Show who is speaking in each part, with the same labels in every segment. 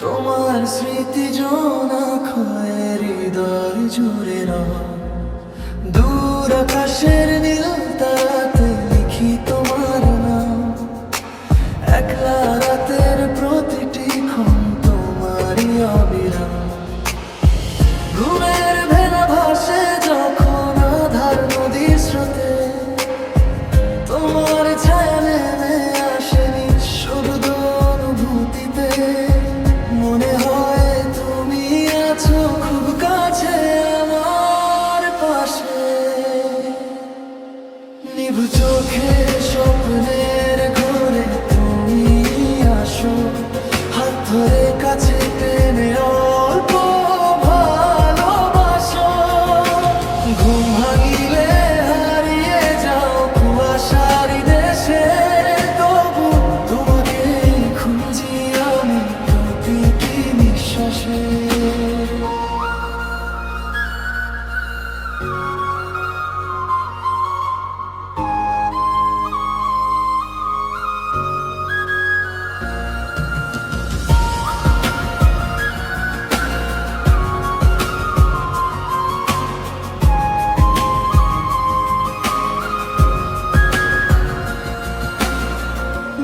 Speaker 1: তোমার স্মৃতি জোনাক হয়ে হৃদয় জুড়ে রয়। দূর আকাশের নীল তারাতে লিখি তোমার নাম, একলা রাতের প্রতিটি ক্ষণ তোমারই অবিরাম। ঘুমের ভেলা ভাসে যখন আধার নদীর স্রোতে, তোমার ছায়া নেমে আসে নিঃশব্দ অনুভূতিতে। মনে হয় তুমি আছো খুব কাছে আমার পাশে, নিভু চোখে স্বপ্নের ঘরে তুমি আসো, হাত ধরে কাছে টেনে অল্প ভালোবাসো। ঘুম ভাঙিলে হারিয়ে যাও কুয়াশার দেশে, তবু তোমাকে খুঁজি আমি প্রতিটি নিঃশ্বাসে।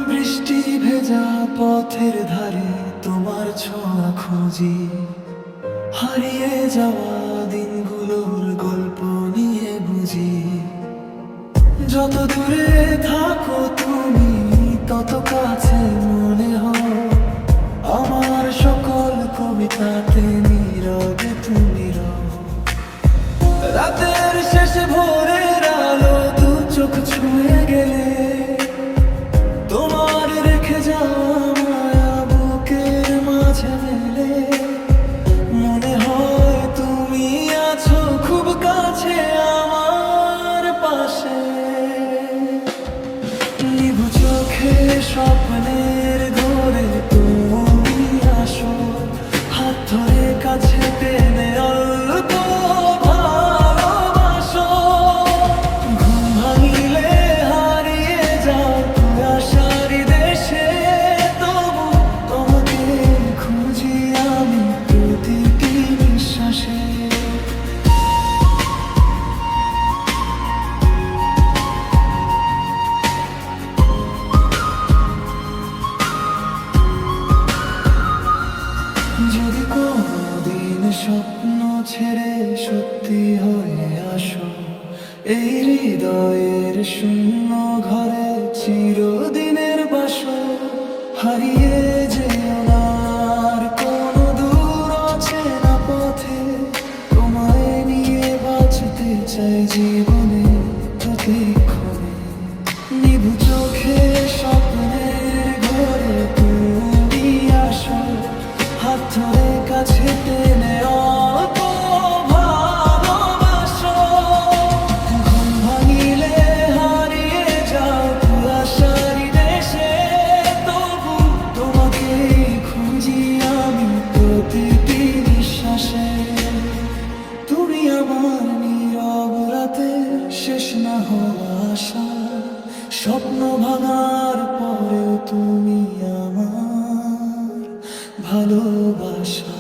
Speaker 1: বৃষ্টি ভেজা পথের ধারে তোমার ছোঁয়া খুঁজি, হারিয়ে যাওয়া দিনগুলোর গল্প নিয়ে বুঝি। যত দূরে থাকো তুমি তত কাছে মনে হয়, আমার সকল কবিতাতে নীরবে তুমি রও। রাতের শেষে ভোরের আলো দু চোখ ছুঁয়ে গেলে, তোমার রেখে যাওয়া মায়া বুকের মাঝে মেলে। মনে হয় তুমি আছো খুব কাছে আমার পাশে, নিভু চোখে স্বপ্নের ঘরে তুমি আসো, হাত ধরে কাছে টেনে অল্প ভালোবাসো। ঘুম ভাঙিলে হারিয়ে যাও কুয়াশার দেশে, তবু তোমাকে খুঁজি আমি প্রতিটি নিঃশ্বাসে। যদি কোনদিন স্বপ্ন ছেড়ে সত্যি হয়ে আসো, এই হৃদয়ের শূন্য ঘরে চিরদিনের বাসো। হারিয়ে যেও না আর কোনো দূর অচেনা পথে, তোমায় নিয়ে বাঁচতে চাই জীবনে প্রতিক্ষণে। নিভু চোখে স্বপ্নের ঘরে তুমি আসো, হাত ধরে কাছে টেনে অল্প ভালোবাসো। ঘুম ভাঙিলে হারিয়ে যাও কুয়াশার দেশে, তবু তোমাকে খুঁজি আমি প্রতিটি নিঃশ্বাসে। তুমি আমার নীরব রাতের শেষ না হওয়া আশা, স্বপ্ন ভাঙার পরেও তুমি আমার ভালোবাসা।